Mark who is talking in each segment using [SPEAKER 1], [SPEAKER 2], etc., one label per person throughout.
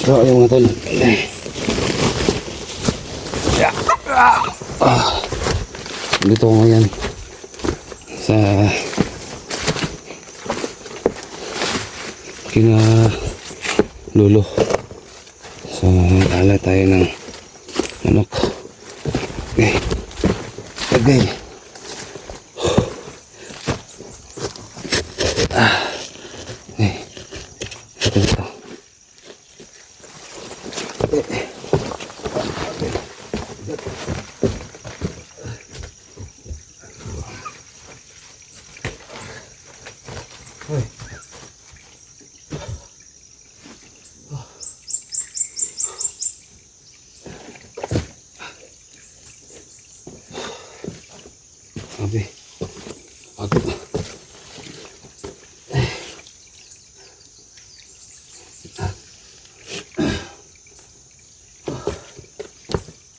[SPEAKER 1] So ayun mga tol. Dito ko ngayon sa kina Lolo. So ala tayo ng manok. Okay. Okay. Okay. Ito. Sabi, pagod.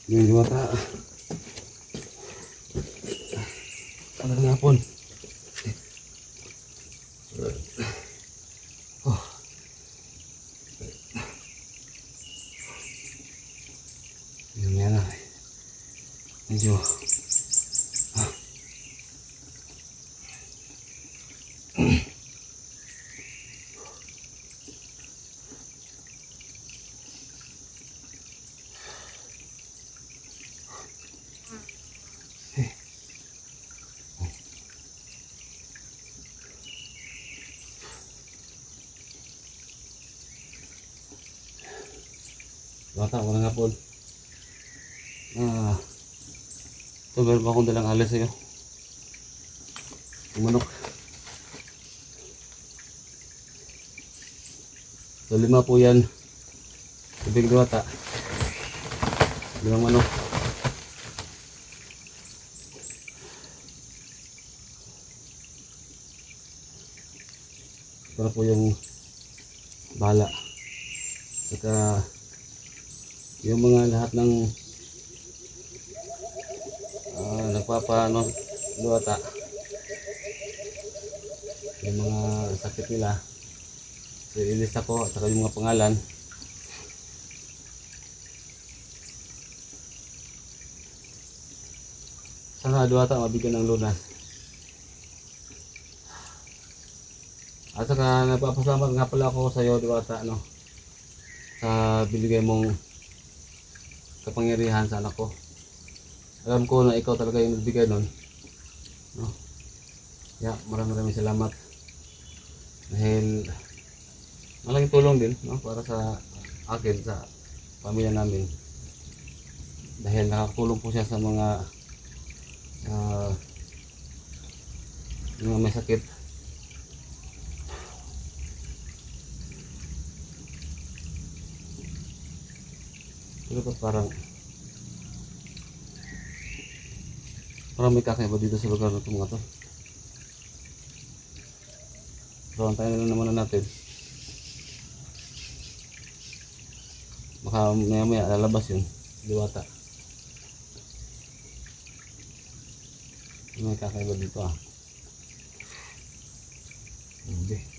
[SPEAKER 1] Yung diwata. Ano nga hapon? Oh. Yung yan na. Medyo bata, walang hapon. Ito, meron pa akong dalang alas sa'yo. Manok. So 5 po yan. Tubig diwata. 5 manok. Ito na po yung bala. Saka yung mga lahat ng nagpapaano luwata, yung mga sakit nila, so ilista ko at saka yung mga pangalan. Sana luwata mabigyan ng lunas. At saka nagpapasalamat nga pala ako sa iyo luwata, no, sa binigay mong kapangyarihan sa anak ko. Alam ko na ikaw talaga yung nagbigay nun, no? Maraming salamat. Dahil malaking tulong din, no, para sa akin, sa pamilya namin. Dahil nakakatulong po siya sa mga may sakit. Pero parang may kakaiba dito sa lugar na ito mga to. So antayin na lang naman natin. Baka maya lalabas yun, diwata. May kakaiba dito Hindi.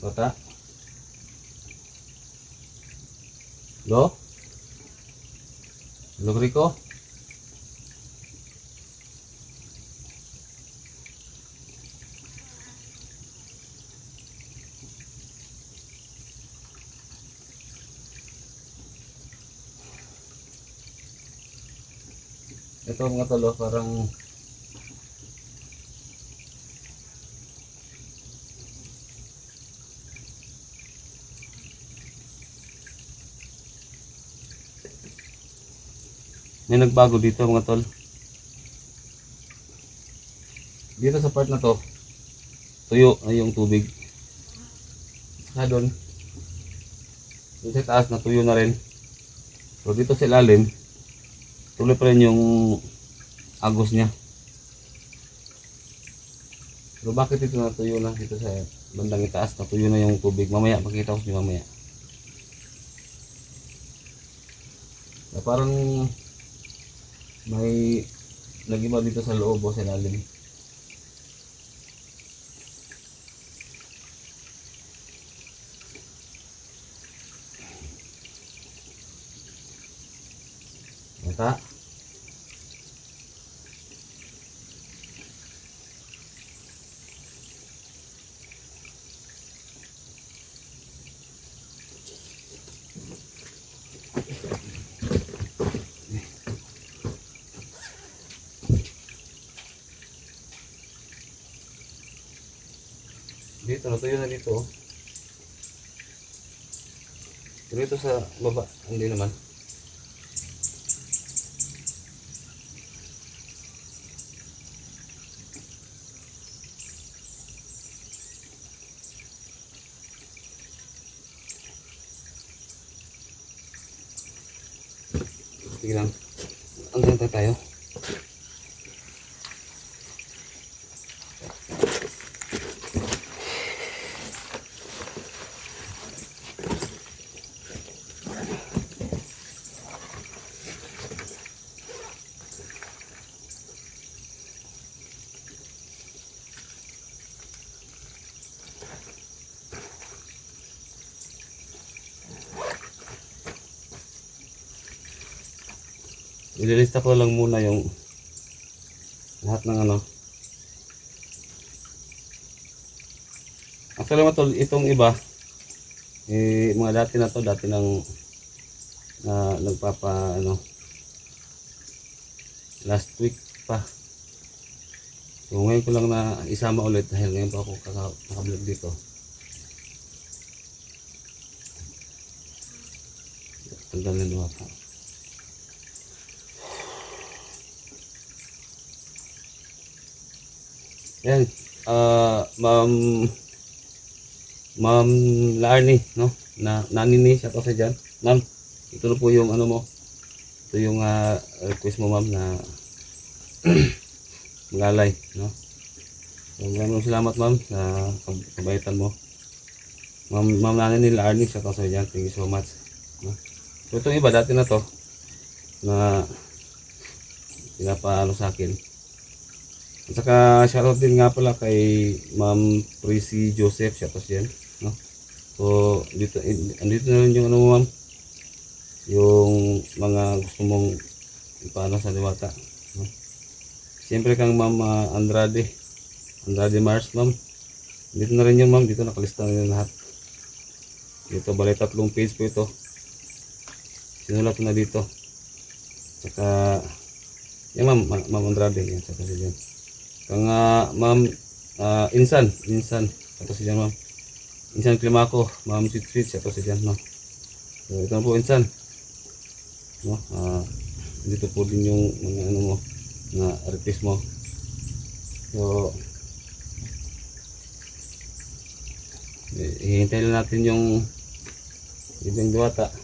[SPEAKER 1] Bata? Lo? Lo Rico? Ito mga tolo, parang may nagbago dito mga tol. Dito sa part na to, tuyo na yung tubig. Saka doon sa taas na tuyo na rin. So dito sa ilalim, tuloy pa rin yung agos niya. Pero bakit ito natuyo na dito sa bandang itaas, natuyo na yung tubig? Mamaya, makikita ko siya mamaya. Parang may nag-iba dito sa loob o sa ilalim. Mata. Dito, natuyo na dito. Oh. Pero ito sa baba, hindi naman. Sige lang. Hanggang tayo. Ililista ko lang muna yung lahat ng ano. Actually matol, itong iba mga dati na to, dati nang nagpapa ano last week pa. So ngayon ko lang na isama ulit dahil ngayon pa ako naka-vlog dito. Tanggal na luha pa. Yan, Ma'am Larnie, no? Nanini siya to sa dyan. Ma'am, ito na po yung ano mo. Ito yung request mo, ma'am, na magalay, no? So, maraming salamat, ma'am, sa kabaitan mo. Ma'am Nanini Larnie siya to sa dyan. Thank you so much. No? So, itong iba, dati na to, na pinapaano sa akin. At saka shoutout din nga pala kay Ma'am Prissy Joseph, shoutout yan, no? So dito andito na rin yung ano mo, ma'am, yung mga gusto mong ipaano sa Diwata, no? Siyempre kang Ma'am Andrade Mars, ma'am, dito na rin yun, ma'am, dito nakalista na yun lahat. Dito bali 3 page po ito, sinulat ko na dito. Saka yan, Ma'am Andrade, yan sa kasi dyan. Kang Ma'am Insan ato si dyan, ma'am. Insan Climako, Ma'am Sweet ato si dyan, no? So ito na po, Insan, no? Dito po din yung mga ano mo na request mo. So hihintay lang natin yung ibang Diwata.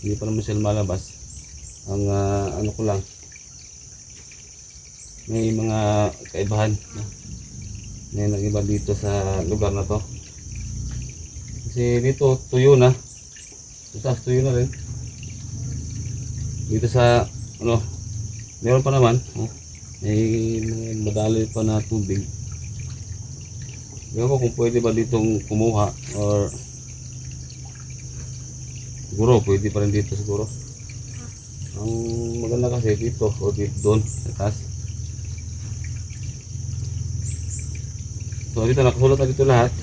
[SPEAKER 1] Hindi pa naman sila malabas. Ang ano ko lang, may mga kaibahan, no? May nag-iba dito sa lugar na to. Kasi dito tuyo na. Sa tuyo na rin. Dito sa ano, meron pa naman, oh, may mga madali pa na tubig. Ewan ko kung pwede ba ditong kumuha, or siguro pwede pa rin dito siguro. Ang maganda kasi dito o dito doon sa taas. So dito nakasulat na dito lahat.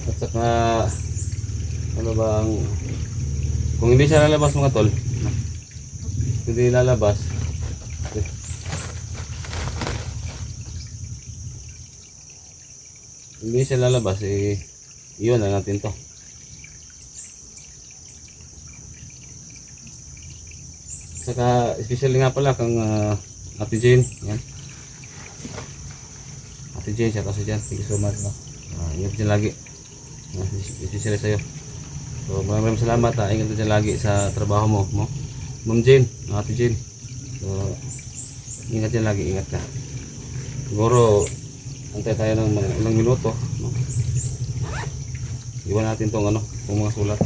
[SPEAKER 1] At saka ano bang, kung hindi siya lalabas, mga tol, hindi lalabas, hindi siya lalabas, iyon na natin to. Saka especially nga pala kang Ate Jane, yan. Ate Jane, siya kasi dyan, thank you so much, no? Ingat dyan lagi, especially sa'yo. So maraming salamat, ingat dyan lagi sa trabaho mo, no? Ma'am Jane, Ate Jane. So ingat dyan lagi, ingat ka. Siguro antay tayo ng mga ilang minuto, no? Iwan natin tong ano, mga sulat.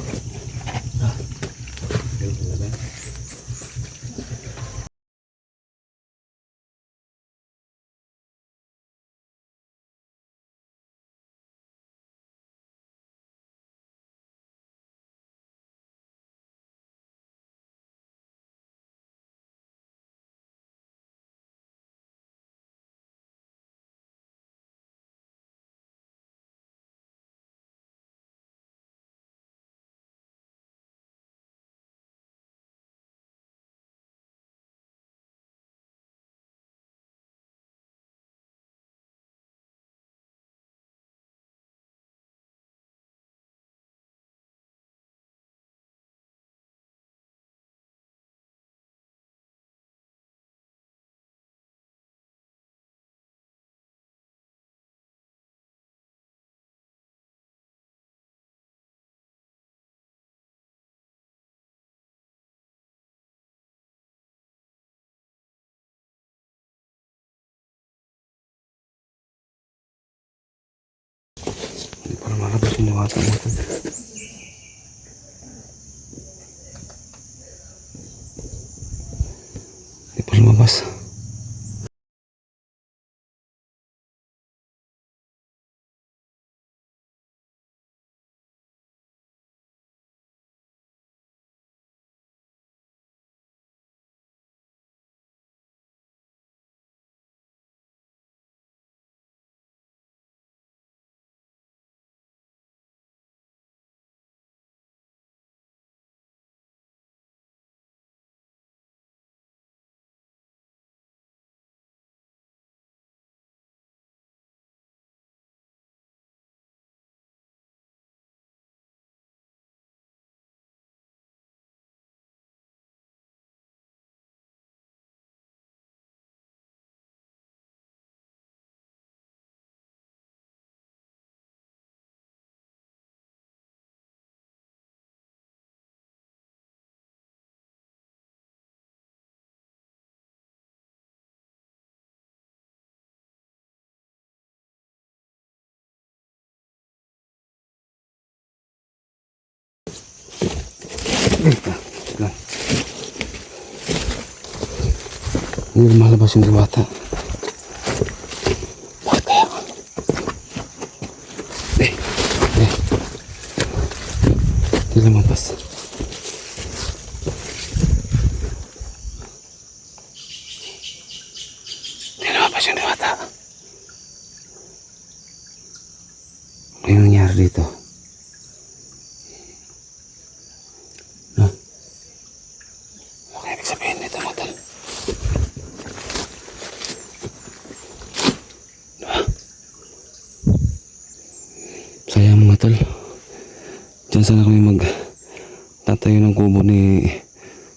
[SPEAKER 1] Lumalabas yung diwata mga tol. Hindi pa lumabas. Lang. Hindi lumalabas yung diwata. Bakit kaya? Hindi lumabas. Hindi lumabas yung diwata. Ano yung nangyari dito? Sabihin nito mga tol. Sayang mga tol. Diyan sana kami magtatayo ng kubo ni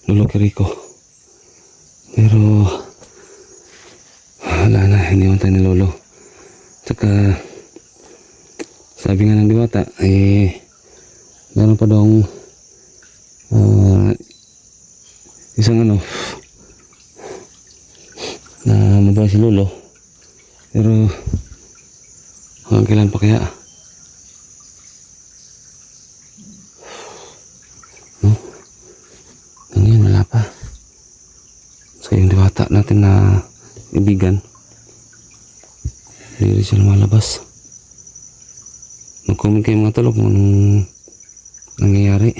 [SPEAKER 1] Lolo Kiriko. Pero wala na, iniwan tayo ni Lolo. Tsaka sabi nga ng diwata meron pa daw isang na mababa si Lolo, pero hanggang kailan pa kaya? No? Ngayon wala pa. So yung diwata natin na ibigan, hindi rin siya lumalabas. Mag-comment kayo mga tol kung anong nangyayari.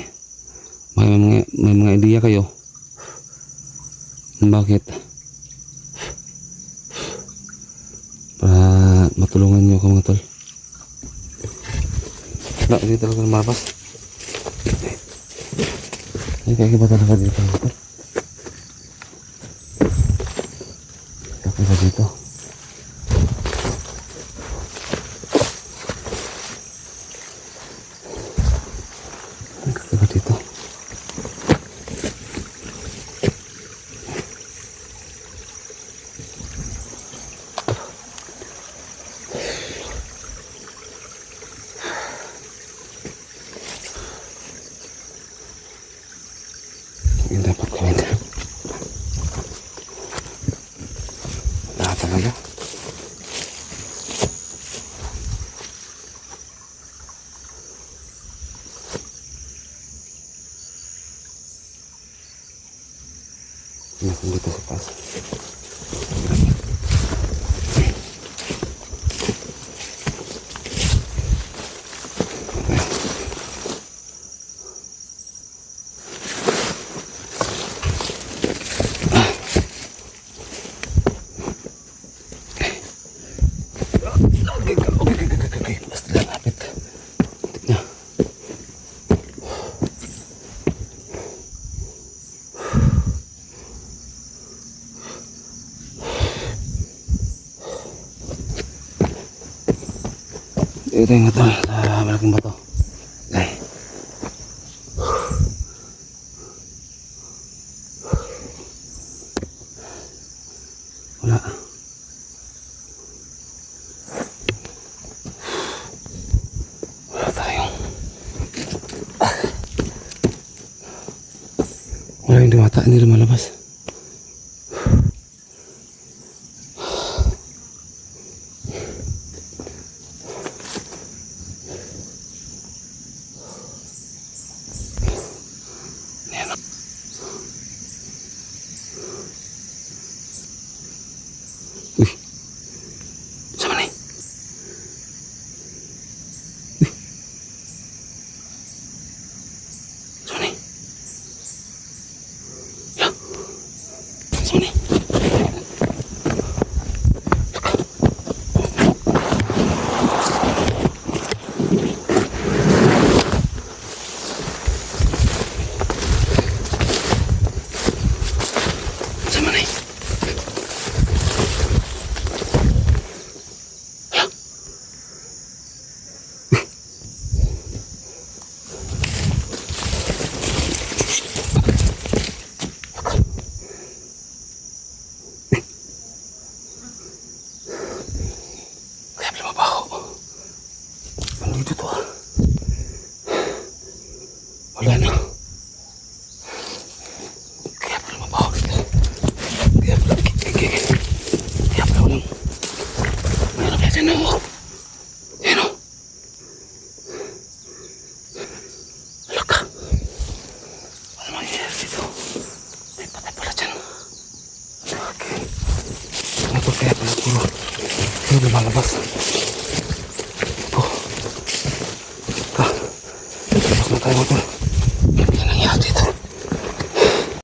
[SPEAKER 1] May mga idea kayo bakit, para matulungan nyo ako mga tol. Wala, hindi talaga lumabas. Ay, kaya ba talaga dito mga tol? Kaya ba dito? Kaya ba dito? Yung dapat gawin. Wala talaga. Dito sa taas. Okay. Basta lang lapit. Tignan. Ito yung ito. Malaking bato. Ay. Wala. Wala tayong. Wala yung diwata. Hindi lumalabas. Wala na. Kaya pala mabaho dito. Kaya pala walang mayroon kaya dyan ako. Yan o. Wala ka. Ano mangyayari dito? May patay pala dyan. Okay. Ano to kaya pala puro lumalabas. Ito. Tapos na tayo motor.